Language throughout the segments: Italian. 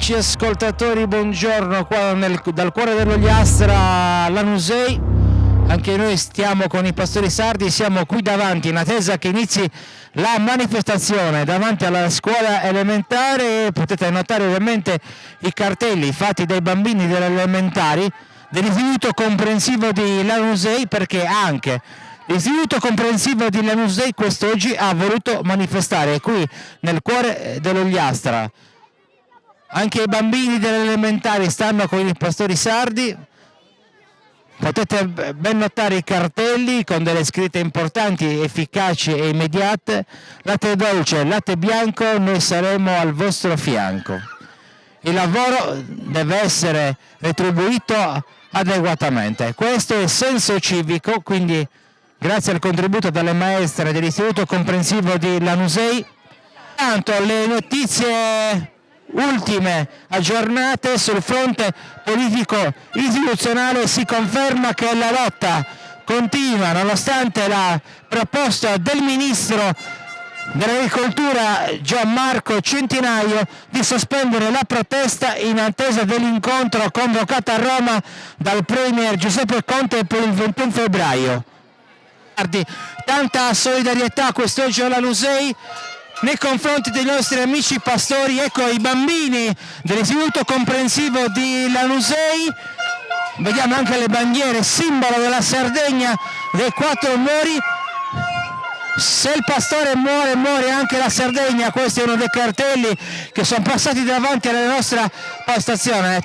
amici ascoltatori, buongiorno qua dal cuore dell'Ogliastra, Lanusei. Anche noi stiamo con i pastori sardi, siamo qui davanti in attesa che inizi la manifestazione davanti alla scuola elementare. Potete notare ovviamente i cartelli fatti dai bambini delle elementari dell'istituto comprensivo di Lanusei, perché anche l'istituto comprensivo di Lanusei quest'oggi ha voluto manifestare qui nel cuore dell'Ogliastra. Anche i bambini delle elementari stanno con i pastori sardi. Potete ben notare i cartelli con delle scritte importanti, efficaci e immediate: latte dolce, latte bianco, noi saremo al vostro fianco. Il lavoro deve essere retribuito adeguatamente. Questo è il senso civico, quindi grazie al contributo delle maestre dell'istituto comprensivo di Lanusei. Tanto le notizie ultime aggiornate sul fronte politico istituzionale: si conferma che la lotta continua nonostante la proposta del ministro dell'agricoltura Gianmarco Centinaio di sospendere la protesta in attesa dell'incontro convocato a Roma dal premier Giuseppe Conte per il 21 febbraio. Tanta solidarietà quest'oggi alla Lanusei nei confronti dei nostri amici pastori. Ecco i bambini dell'istituto comprensivo di Lanusei. Vediamo anche le bandiere, simbolo della Sardegna, dei quattro mori. Se il pastore muore, muore anche la Sardegna. Questo è uno dei cartelli che sono passati davanti alla nostra postazione.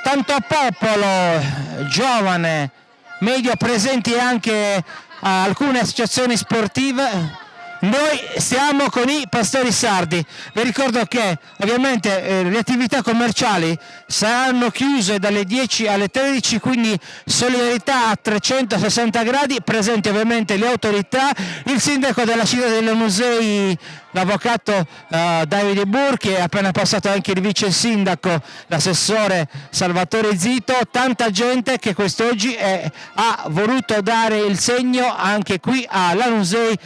Tanto popolo giovane, medio, presenti anche alcune associazioni sportive. Noi siamo con i pastori sardi. Vi ricordo che ovviamente le attività commerciali saranno chiuse dalle 10 alle 13, quindi solidarietà a 360 gradi, presenti ovviamente le autorità, il sindaco della città di Lanusei, l'avvocato Davide Burchi, è appena passato anche il vice sindaco, l'assessore Salvatore Zito, tanta gente che quest'oggi ha voluto dare il segno anche qui a Lanusei,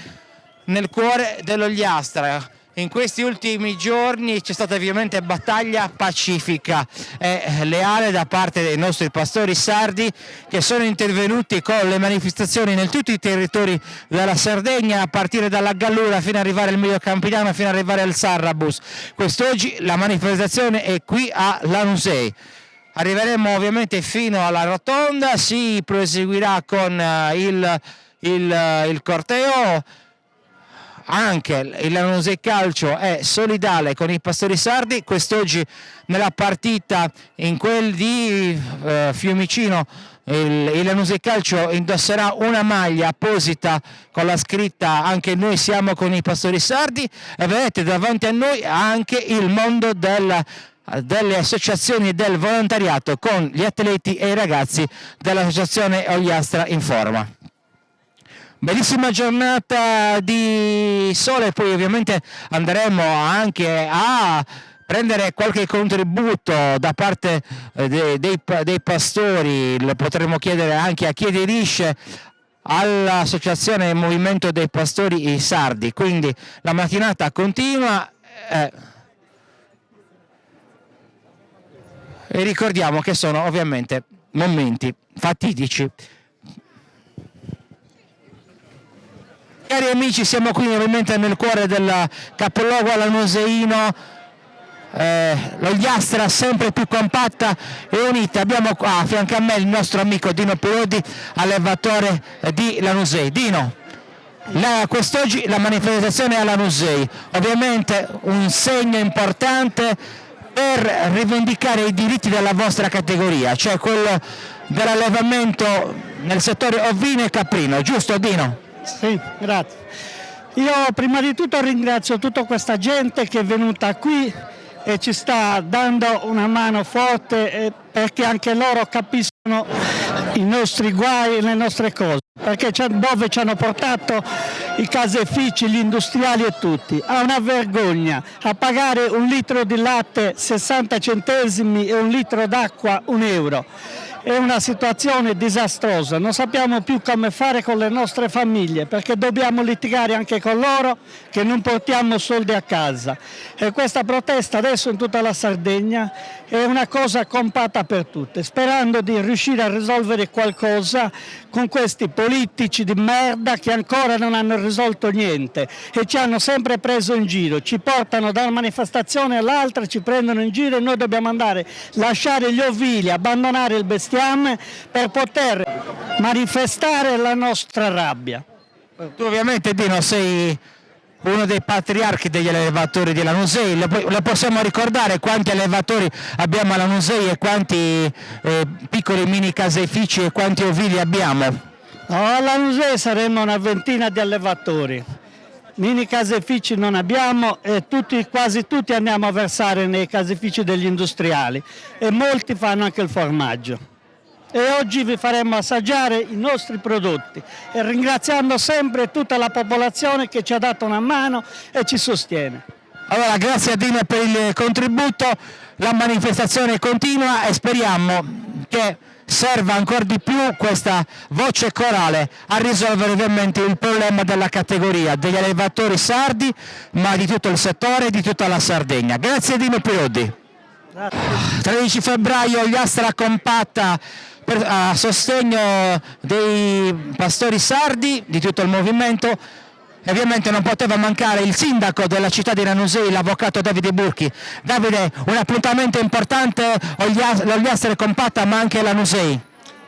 nel cuore dell'Ogliastra. In questi ultimi giorni c'è stata ovviamente battaglia pacifica e leale da parte dei nostri pastori sardi, che sono intervenuti con le manifestazioni in tutti i territori della Sardegna, a partire dalla Gallura fino ad arrivare al Medio Campidano, fino ad arrivare al Sarrabus. Quest'oggi la manifestazione è qui a Lanusei. Arriveremo ovviamente fino alla rotonda, si proseguirà con il corteo. Anche il Lanusei Calcio è solidale con i pastori sardi. Quest'oggi nella partita in quel di Fiumicino il Lanusei Calcio indosserà una maglia apposita con la scritta "Anche noi siamo con i pastori sardi", e vedete davanti a noi anche il mondo delle associazioni del volontariato, con gli atleti e i ragazzi dell'associazione Ogliastra in forma. Bellissima giornata di sole, poi ovviamente andremo anche a prendere qualche contributo da parte dei pastori. Lo potremo chiedere anche a chi aderisce all'associazione Movimento dei Pastori Sardi. Quindi la mattinata continua e ricordiamo che sono ovviamente momenti fatidici. Cari amici, siamo qui ovviamente nel cuore del capoluogo lanuseino, l'Ogliastra sempre più compatta e unita. Abbiamo qua a fianco a me il nostro amico Dino Pirodi, allevatore di Lanusei. Dino, quest'oggi la manifestazione a Lanusei, ovviamente un segno importante per rivendicare i diritti della vostra categoria, cioè quello dell'allevamento nel settore ovino e caprino, giusto Dino? Sì, grazie. Io prima di tutto ringrazio tutta questa gente che è venuta qui e ci sta dando una mano forte, perché anche loro capiscono i nostri guai e le nostre cose, perché dove ci hanno portato i caseifici, gli industriali e tutti. È una vergogna a pagare un litro di latte 60 centesimi e un litro d'acqua €1. È una situazione disastrosa, non sappiamo più come fare con le nostre famiglie perché dobbiamo litigare anche con loro che non portiamo soldi a casa. E questa protesta adesso in tutta la Sardegna è una cosa compatta per tutte, sperando di riuscire a risolvere qualcosa con questi politici di merda che ancora non hanno risolto niente e ci hanno sempre preso in giro, ci portano da una manifestazione all'altra, ci prendono in giro e noi dobbiamo andare, lasciare gli ovili, abbandonare il bestiame per poter manifestare la nostra rabbia. Tu ovviamente, Dino, sei uno dei patriarchi degli allevatori di Lanusei. Le possiamo ricordare quanti allevatori abbiamo a Lanusei e quanti piccoli mini caseifici e quanti ovili abbiamo? No, a Lanusei saremmo una ventina di allevatori, mini caseifici non abbiamo e quasi tutti andiamo a versare nei caseifici degli industriali e molti fanno anche il formaggio. E oggi vi faremo assaggiare i nostri prodotti e ringraziando sempre tutta la popolazione che ci ha dato una mano e ci sostiene. Allora, grazie a Dino per il contributo, la manifestazione continua e speriamo che serva ancora di più questa voce corale a risolvere ovviamente il problema della categoria degli allevatori sardi, ma di tutto il settore, di tutta la Sardegna. Grazie Dino Pirodi. 13 febbraio Ogliastra compatta a sostegno dei pastori sardi, di tutto il movimento. Ovviamente non poteva mancare il sindaco della città di Lanusei, l'avvocato Davide Burchi. Davide, un appuntamento importante, l'Ogliastra è compatta ma anche Lanusei.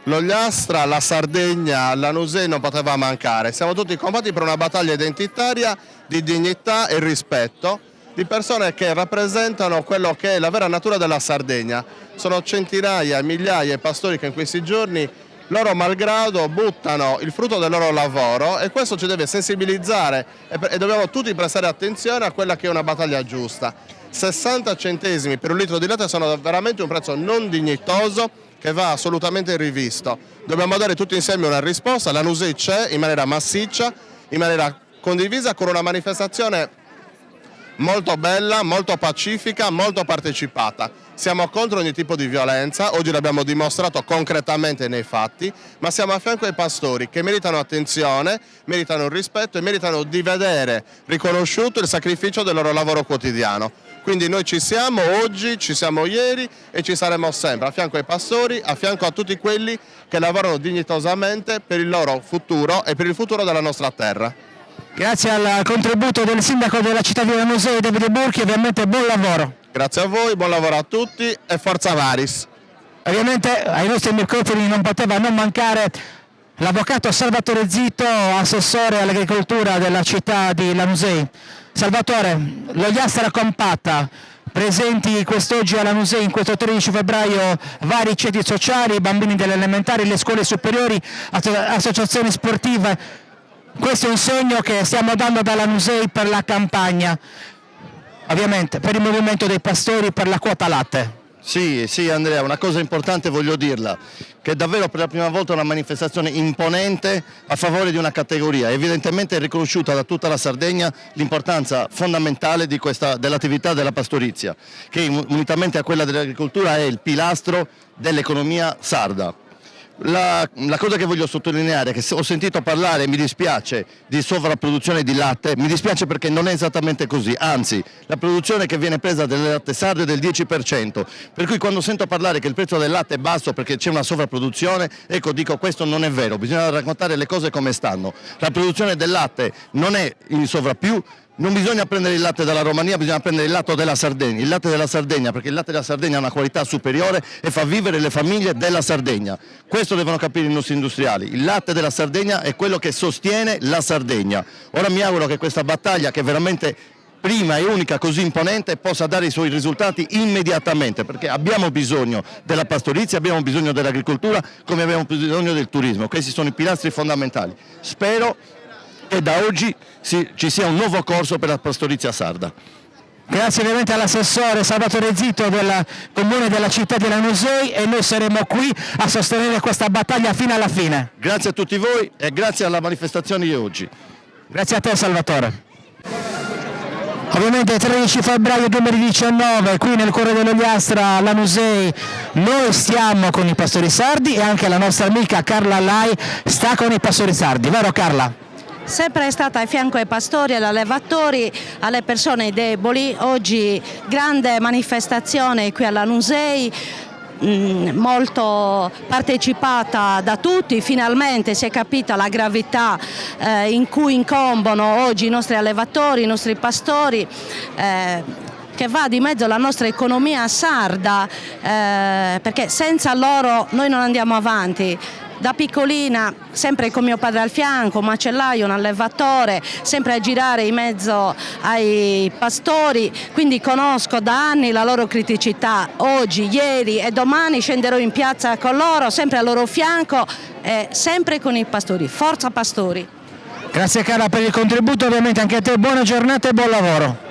L'Ogliastra, la Sardegna, Lanusei non poteva mancare. Siamo tutti compatti per una battaglia identitaria di dignità e rispetto di persone che rappresentano quello che è la vera natura della Sardegna. Sono centinaia, migliaia i pastori che in questi giorni, loro malgrado, buttano il frutto del loro lavoro e questo ci deve sensibilizzare e dobbiamo tutti prestare attenzione a quella che è una battaglia giusta. 60 centesimi per un litro di latte sono veramente un prezzo non dignitoso che va assolutamente rivisto. Dobbiamo dare tutti insieme una risposta, Lanusei c'è in maniera massiccia, in maniera condivisa con una manifestazione molto bella, molto pacifica, molto partecipata. Siamo contro ogni tipo di violenza, oggi l'abbiamo dimostrato concretamente nei fatti, ma siamo a fianco ai pastori che meritano attenzione, meritano il rispetto e meritano di vedere riconosciuto il sacrificio del loro lavoro quotidiano. Quindi noi ci siamo oggi, ci siamo ieri e ci saremo sempre, a fianco ai pastori, a fianco a tutti quelli che lavorano dignitosamente per il loro futuro e per il futuro della nostra terra. Grazie al contributo del sindaco della città di Lanusei, Davide Burchi, ovviamente buon lavoro. Grazie a voi, buon lavoro a tutti e forza Varis. Ovviamente ai nostri microfoni non poteva non mancare l'avvocato Salvatore Zito, assessore all'agricoltura della città di Lanusei. Salvatore, l'Ogliastra compatta, presenti quest'oggi a Lanusei in questo 13 febbraio vari ceti sociali, bambini delle elementari, le scuole superiori, associazioni sportive. Questo è un segno che stiamo dando da Lanusei per la campagna, ovviamente per il movimento dei pastori, per la quota latte. Sì Andrea, una cosa importante voglio dirla, che è davvero per la prima volta una manifestazione imponente a favore di una categoria. Evidentemente è riconosciuta da tutta la Sardegna l'importanza fondamentale dell'attività della pastorizia, che unitamente a quella dell'agricoltura è il pilastro dell'economia sarda. La cosa che voglio sottolineare è che ho sentito parlare, mi dispiace, di sovrapproduzione di latte, mi dispiace perché non è esattamente così, anzi la produzione che viene presa del latte sardo è del 10%, per cui quando sento parlare che il prezzo del latte è basso perché c'è una sovrapproduzione, ecco dico questo non è vero, bisogna raccontare le cose come stanno. La produzione del latte non è in sovrappiù. Non bisogna prendere il latte dalla Romania, bisogna prendere il latte della Sardegna, perché il latte della Sardegna ha una qualità superiore e fa vivere le famiglie della Sardegna. Questo devono capire i nostri industriali. Il latte della Sardegna è quello che sostiene la Sardegna. Ora mi auguro che questa battaglia, che è veramente prima e unica così imponente, possa dare i suoi risultati immediatamente, perché abbiamo bisogno della pastorizia, abbiamo bisogno dell'agricoltura, come abbiamo bisogno del turismo. Questi sono i pilastri fondamentali. Spero che da oggi ci sia un nuovo corso per la pastorizia sarda. Grazie ovviamente all'assessore Salvatore Zito del comune della città di Lanusei e noi saremo qui a sostenere questa battaglia fino alla fine. Grazie a tutti voi e grazie alla manifestazione di oggi. Grazie a te Salvatore. Ovviamente 13 febbraio 2019 qui nel cuore dell'Ogliastra, Lanusei, noi stiamo con i pastori sardi e anche la nostra amica Carla Lai sta con i pastori sardi, vero Carla? Sempre è stata a fianco ai pastori, agli allevatori, alle persone deboli. Oggi grande manifestazione qui alla Lanusei, molto partecipata da tutti. Finalmente si è capita la gravità in cui incombono oggi i nostri allevatori, i nostri pastori, che va di mezzo alla nostra economia sarda, perché senza loro noi non andiamo avanti. Da piccolina, sempre con mio padre al fianco, un macellaio, un allevatore, sempre a girare in mezzo ai pastori, quindi conosco da anni la loro criticità. Oggi, ieri e domani scenderò in piazza con loro, sempre al loro fianco e sempre con i pastori. Forza pastori! Grazie Carla per il contributo, ovviamente anche a te buona giornata e buon lavoro.